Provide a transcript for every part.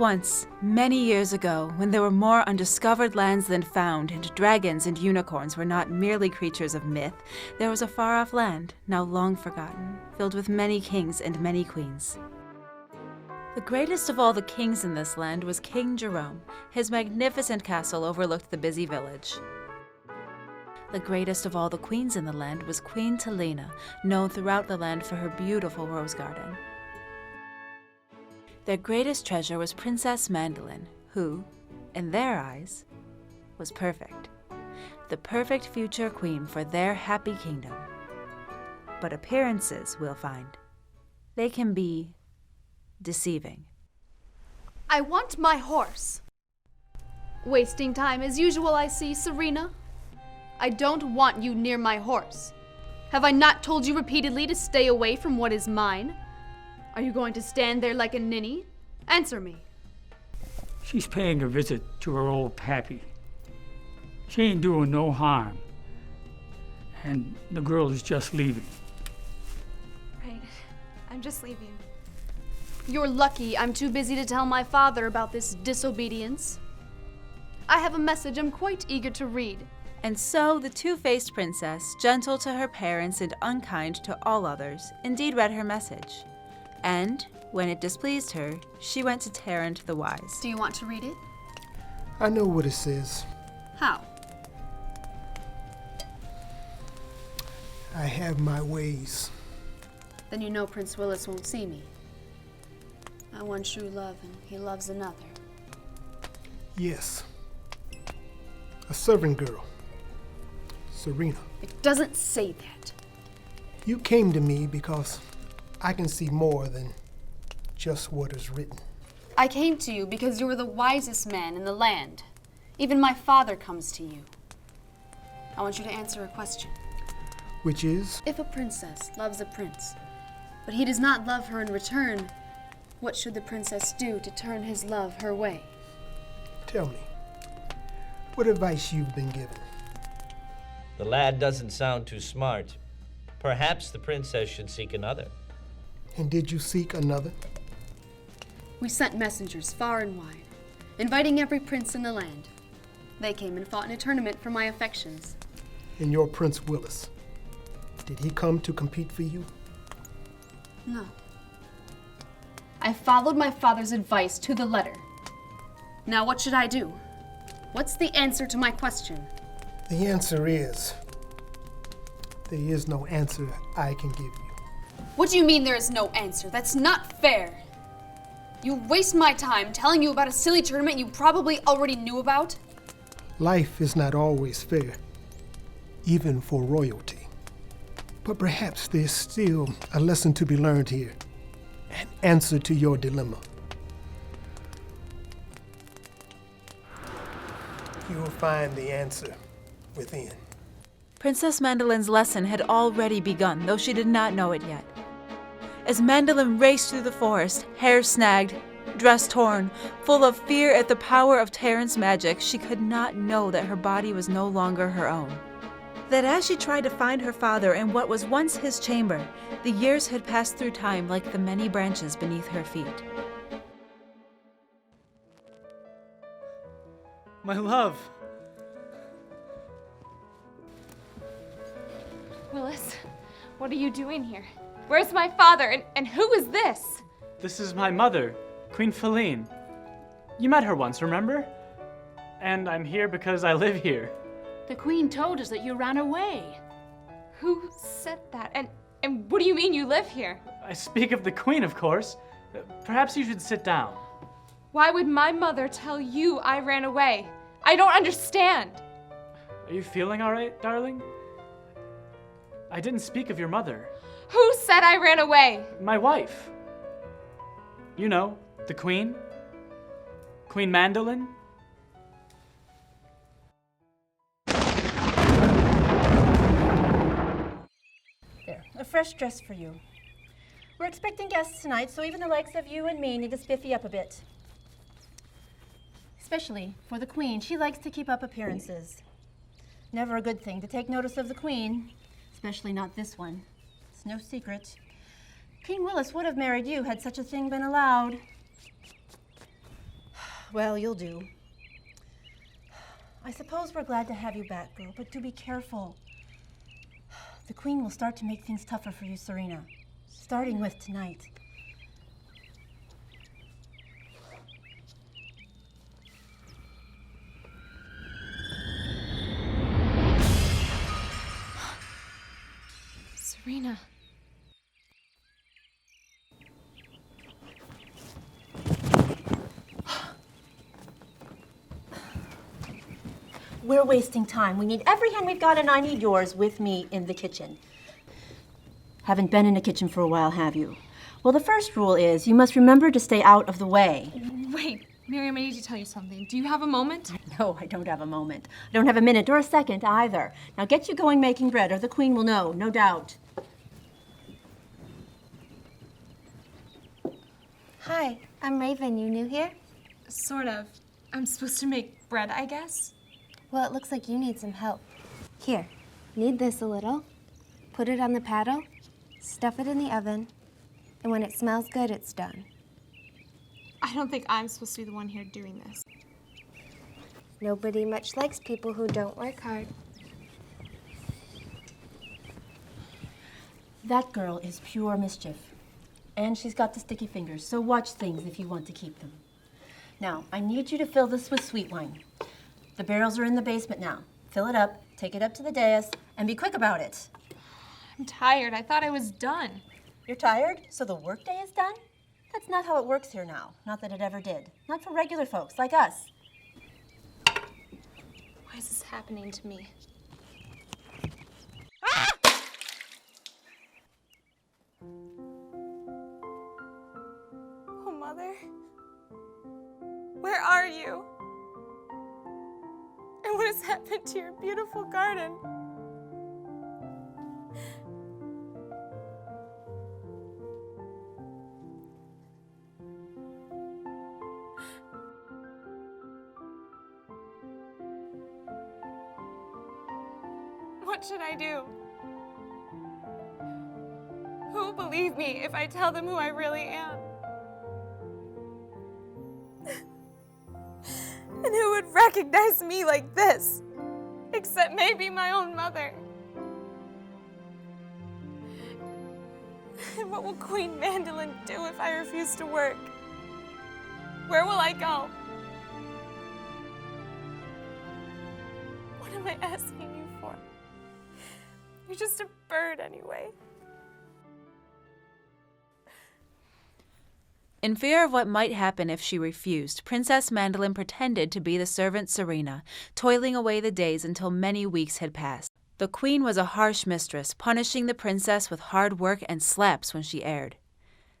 once, many years ago, when there were more undiscovered lands than found, and dragons and unicorns were not merely creatures of myth, there was a far-off land, now long forgotten, filled with many kings and many queens. The greatest of all the kings in this land was King Jerome. His magnificent castle overlooked the busy village. The greatest of all the queens in the land was Queen Talina, known throughout the land for her beautiful rose garden. Their greatest treasure was Princess Mandolyn, who, in their eyes, was perfect. The perfect future queen for their happy kingdom. But appearances, we'll find, they can be deceiving. I want my horse. Wasting time as usual, I see, Serena. I don't want you near my horse. Have I not told you repeatedly to stay away from what is mine? Are you going to stand there like a ninny? Answer me. She's paying a visit to her old pappy. She ain't doing no harm. And the girl is just leaving. Right. I'm just leaving. You're lucky I'm too busy to tell my father about this disobedience. I have a message I'm quite eager to read. And so the two-faced princess, gentle to her parents and unkind to all others, indeed read her message. And, when it displeased her, she went to Tarrant the Wise. Do you want to read it? I know what it says. How? I have my ways. Then you know Prince Willis won't see me. I want true love and he loves another. Yes. A servant girl. Serena. It doesn't say that. You came to me because I can see more than just what is written. I came to you because you were the wisest man in the land. Even my father comes to you. I want you to answer a question. Which is? If a princess loves a prince, but he does not love her in return, what should the princess do to turn his love her way? Tell me, what advice you've been given? The lad doesn't sound too smart. Perhaps the princess should seek another. And did you seek another? We sent messengers far and wide, inviting every prince in the land. They came and fought in a tournament for my affections. And your Prince Willis, did he come to compete for you? No. I followed my father's advice to the letter. Now what should I do? What's the answer to my question? The answer is, there is no answer I can give you. What do you mean there is no answer? That's not fair. You waste my time telling you about a silly tournament you probably already knew about. Life is not always fair, even for royalty. But perhaps there's still a lesson to be learned here, an answer to your dilemma. You will find the answer within. Princess Mandolyn's lesson had already begun, though she did not know it yet. As Mandolyn raced through the forest, hair snagged, dress torn, full of fear at the power of Tarrant's magic, she could not know that her body was no longer her own. That as she tried to find her father in what was once his chamber, the years had passed through time like the many branches beneath her feet. My love. Willis, what are you doing here? Where's my father? And who is this? This is my mother, Queen Feline. You met her once, remember? And I'm here because I live here. The queen told us that you ran away. Who said that? And what do you mean you live here? I speak of the queen, of course. Perhaps you should sit down. Why would my mother tell you I ran away? I don't understand. Are you feeling all right, darling? I didn't speak of your mother. Who said I ran away? My wife. You know, the queen. Queen Mandolyn. There, a fresh dress for you. We're expecting guests tonight, so even the likes of you and me need to spiffy up a bit. Especially for the queen. She likes to keep up appearances. Never a good thing to take notice of the queen, especially not this one. It's no secret. King Willis would have married you had such a thing been allowed. Well, you'll do. I suppose we're glad to have you back, girl, but do be careful. The Queen will start to make things tougher for you, Serena, starting with tonight. Serena. We're wasting time. We need every hand we've got, and I need yours with me in the kitchen. Haven't been in a kitchen for a while, have you? Well, the first rule is you must remember to stay out of the way. Wait, Miriam, I need to tell you something. Do you have a moment? No, I don't have a moment. I don't have a minute or a second either. Now get you going making bread, or the Queen will know, no doubt. Hi, I'm Raven. You new here? Sort of. I'm supposed to make bread, I guess. Well, it looks like you need some help. Here, knead this a little, put it on the paddle, stuff it in the oven, and when it smells good, it's done. I don't think I'm supposed to be the one here doing this. Nobody much likes people who don't work hard. That girl is pure mischief. And she's got the sticky fingers, so watch things if you want to keep them. Now, I need you to fill this with sweet wine. The barrels are in the basement now. Fill it up, take it up to the dais, and be quick about it. I'm tired. I thought I was done. You're tired? So the workday is done? That's not how it works here now. Not that it ever did. Not for regular folks like us. Why is this happening to me? Oh, Mother. Where are you? And what has happened to your beautiful garden? What should I do? Who will believe me if I tell them who I really am? And who would recognize me like this? Except maybe my own mother. And what will Queen Mandolyn do if I refuse to work? Where will I go? What am I asking you for? You're just a bird anyway. In fear of what might happen if she refused, Princess Mandolyn pretended to be the servant Serena, toiling away the days until many weeks had passed. The Queen was a harsh mistress, punishing the princess with hard work and slaps when she erred.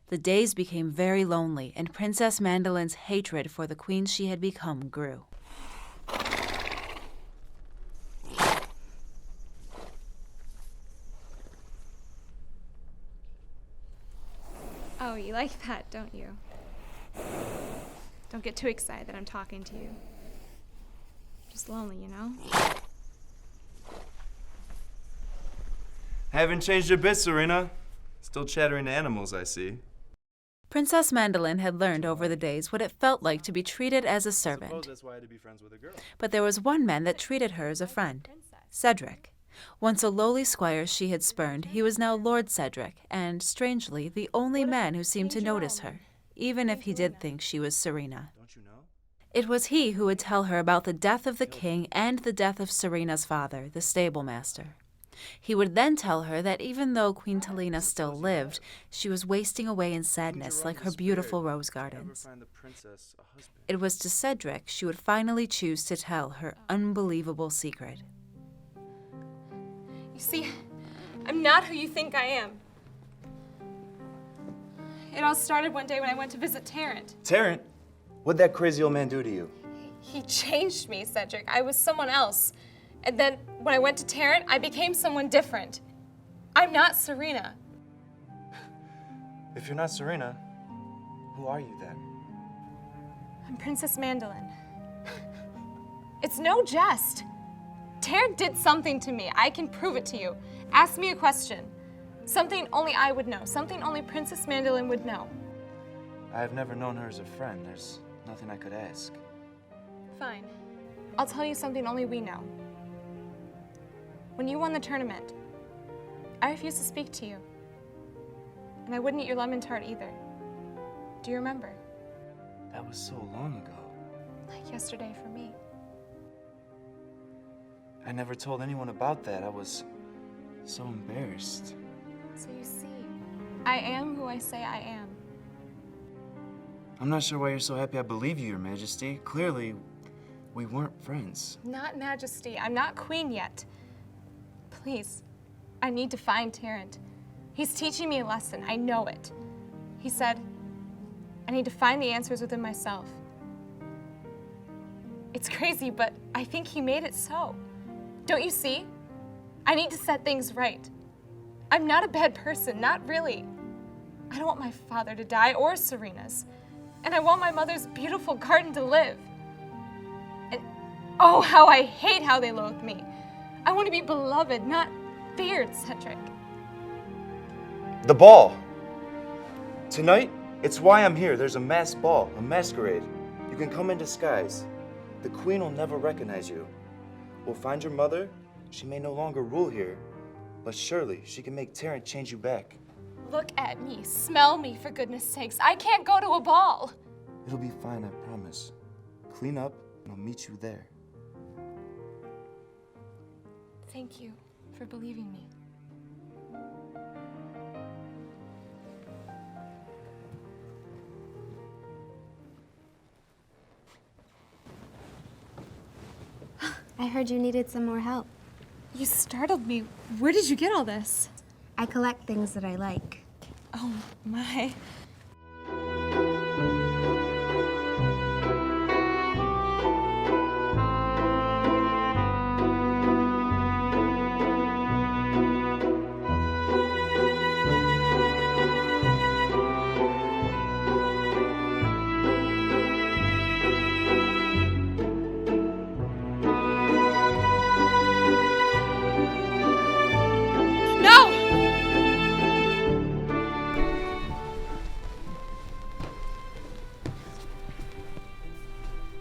The days became very lonely, and Princess Mandolyn's hatred for the queen she had become grew. Oh, you like that, don't you? Don't get too excited that I'm talking to you. Just lonely, you know? Haven't changed a bit, Serena. Still chattering to animals, I see. Princess Mandolyn had learned over the days what it felt like to be treated as a servant. Suppose that's why I had to be friends with a girl. But there was one man that treated her as a friend, Cedric. Once a lowly squire she had spurned, he was now Lord Cedric, and, strangely, the only man who seemed to notice her, even if he did think she was Serena. Don't you know? It was he who would tell her about the death of the king and the death of Serena's father, the stable master. He would then tell her that even though Queen Talina still lived, she was wasting away in sadness like her beautiful rose gardens. It was to Cedric she would finally choose to tell her unbelievable secret. You see, I'm not who you think I am. It all started one day when I went to visit Tarrant. Tarrant? What'd that crazy old man do to you? He changed me, Cedric. I was someone else. And then when I went to Tarrant, I became someone different. I'm not Serena. If you're not Serena, who are you then? I'm Princess Mandolyn. It's no jest. Tarrant did something to me. I can prove it to you. Ask me a question. Something only I would know. Something only Princess Mandolyn would know. I have never known her as a friend. There's nothing I could ask. Fine. I'll tell you something only we know. When you won the tournament, I refused to speak to you. And I wouldn't eat your lemon tart either. Do you remember? That was so long ago. Like yesterday for me. I never told anyone about that. I was so embarrassed. So you see, I am who I say I am. I'm not sure why you're so happy I believe you, Your Majesty. Clearly, we weren't friends. Not Majesty. I'm not queen yet. Please, I need to find Terrence. He's teaching me a lesson. I know it. He said, I need to find the answers within myself. It's crazy, but I think he made it so. Don't you see? I need to set things right. I'm not a bad person, not really. I don't want my father to die or Serena's. And I want my mother's beautiful garden to live. And oh, how I hate how they loathe me. I want to be beloved, not feared, Cedric. The ball! Tonight, it's why I'm here. There's a masked ball, a masquerade. You can come in disguise. The queen will never recognize you. We'll find your mother. She may no longer rule here, but surely she can make Terrence change you back. Look at me, smell me, for goodness sakes. I can't go to a ball. It'll be fine, I promise. Clean up, and I'll meet you there. Thank you for believing me. I heard you needed some more help. You startled me. Where did you get all this? I collect things that I like. Oh, my.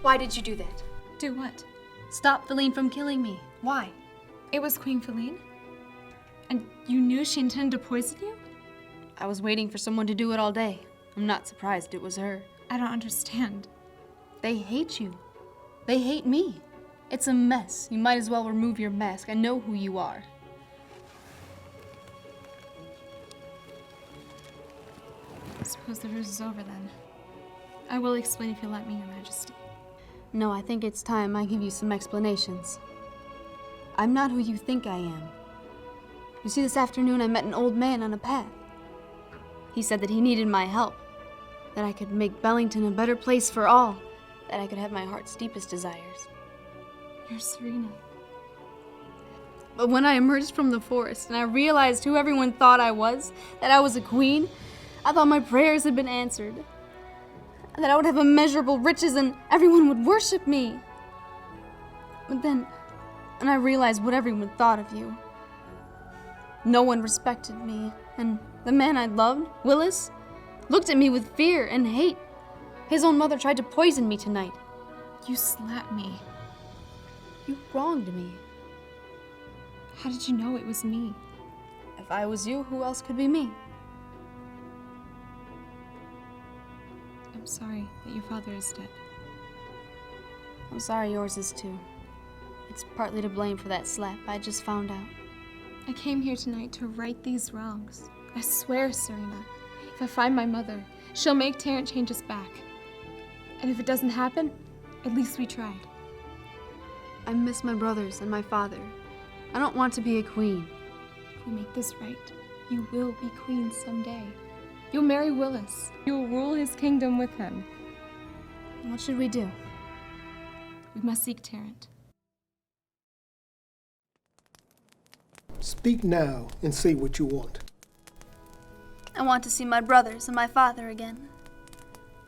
Why did you do that? Do what? Stop Feline from killing me. Why? It was Queen Feline? And you knew she intended to poison you? I was waiting for someone to do it all day. I'm not surprised it was her. I don't understand. They hate you. They hate me. It's a mess. You might as well remove your mask. I know who you are. I suppose the ruse is over then. I will explain if you'll let me, Your Majesty. No, I think it's time I give you some explanations. I'm not who you think I am. You see, this afternoon I met an old man on a path. He said that he needed my help, that I could make Bellington a better place for all, that I could have my heart's deepest desires. You're Serena. But when I emerged from the forest and I realized who everyone thought I was, that I was a queen, I thought my prayers had been answered. That I would have immeasurable riches and everyone would worship me. But then, and I realized what everyone thought of you. No one respected me, and the man I loved, Willis, looked at me with fear and hate. His own mother tried to poison me tonight. You slapped me. You wronged me. How did you know it was me? If I was you, who else could be me? I'm sorry that your father is dead. I'm sorry yours is too. It's partly to blame for that slap I just found out. I came here tonight to right these wrongs. I swear, Serena, if I find my mother, she'll make Terrence change us back. And if it doesn't happen, at least we tried. I miss my brothers and my father. I don't want to be a queen. If we make this right, you will be queen someday. You'll marry Willis. You'll rule his kingdom with him. What should we do? We must seek Terrence. Speak now and say what you want. I want to see my brothers and my father again.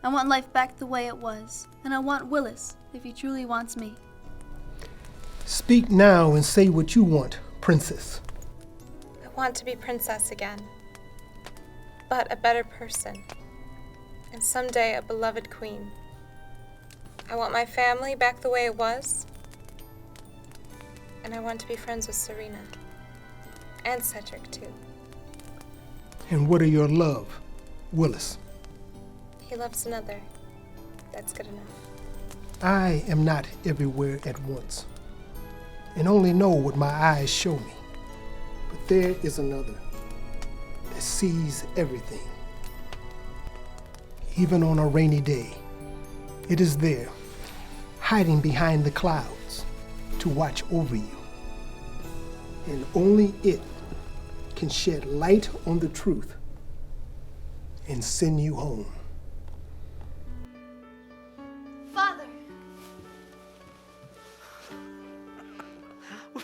I want life back the way it was, and I want Willis if he truly wants me. Speak now and say what you want, princess. I want to be princess again, but a better person, and someday a beloved queen. I want my family back the way it was. And I want to be friends with Serena. And Cedric, too. And what are your love, Willis? He loves another. That's good enough. I am not everywhere at once, and only know what my eyes show me. But there is another that sees everything. Even on a rainy day, it is there, hiding behind the clouds to watch over you. And only it can shed light on the truth and send you home. Father!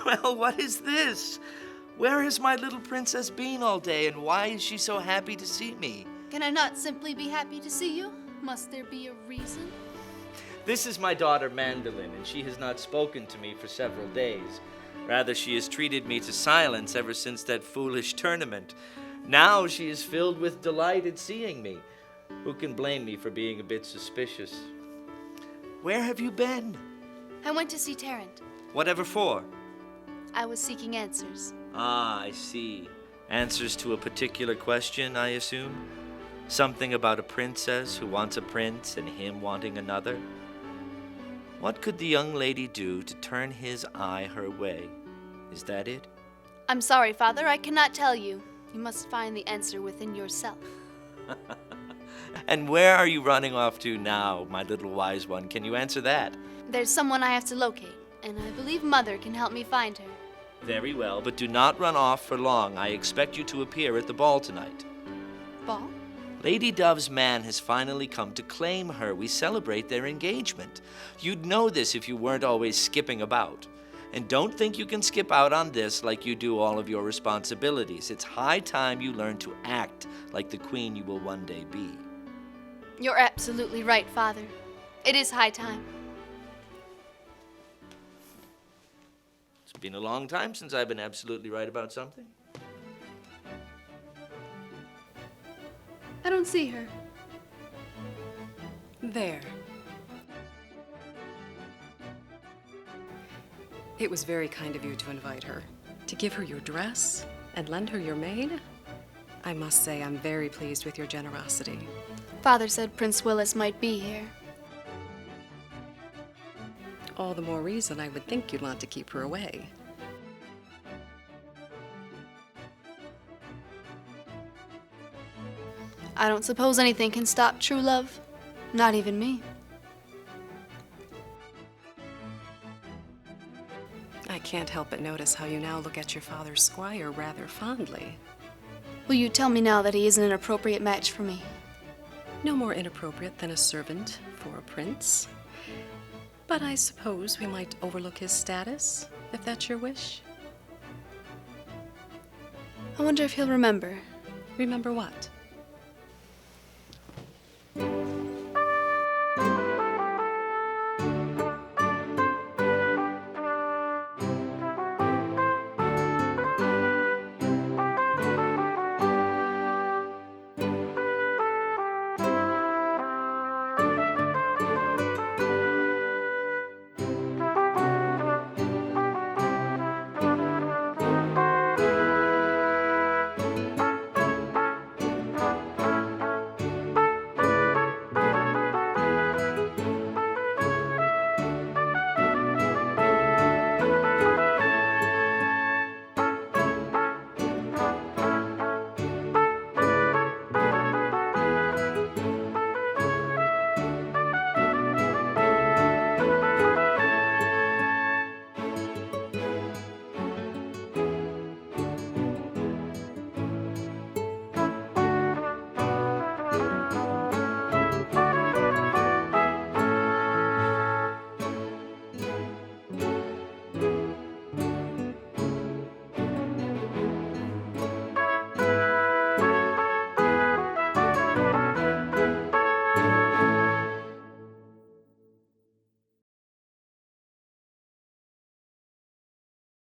Well, what is this? Where has my little princess been all day, and why is she so happy to see me? Can I not simply be happy to see you? Must there be a reason? This is my daughter Mandolyn, and she has not spoken to me for several days. Rather, she has treated me to silence ever since that foolish tournament. Now she is filled with delight at seeing me. Who can blame me for being a bit suspicious? Where have you been? I went to see Tarrant. Whatever for? I was seeking answers. Ah, I see. Answers to a particular question, I assume? Something about a princess who wants a prince and him wanting another? What could the young lady do to turn his eye her way? Is that it? I'm sorry, Father, I cannot tell you. You must find the answer within yourself. And where are you running off to now, my little wise one? Can you answer that? There's someone I have to locate, and I believe Mother can help me find her. Very well, but do not run off for long. I expect you to appear at the ball tonight. Ball? Lady Dove's man has finally come to claim her. We celebrate their engagement. You'd know this if you weren't always skipping about. And don't think you can skip out on this like you do all of your responsibilities. It's high time you learn to act like the queen you will one day be. You're absolutely right, Father. It is high time. It's been a long time since I've been absolutely right about something. I don't see her. There. It was very kind of you to invite her. To give her your dress and lend her your maid? I must say I'm very pleased with your generosity. Father said Prince Willis might be here. All the more reason I would think you'd want to keep her away. I don't suppose anything can stop true love. Not even me. I can't help but notice how you now look at your father's squire rather fondly. Will you tell me now that he isn't an appropriate match for me? No more inappropriate than a servant for a prince. But I suppose we might overlook his status, if that's your wish. I wonder if he'll remember. Remember what?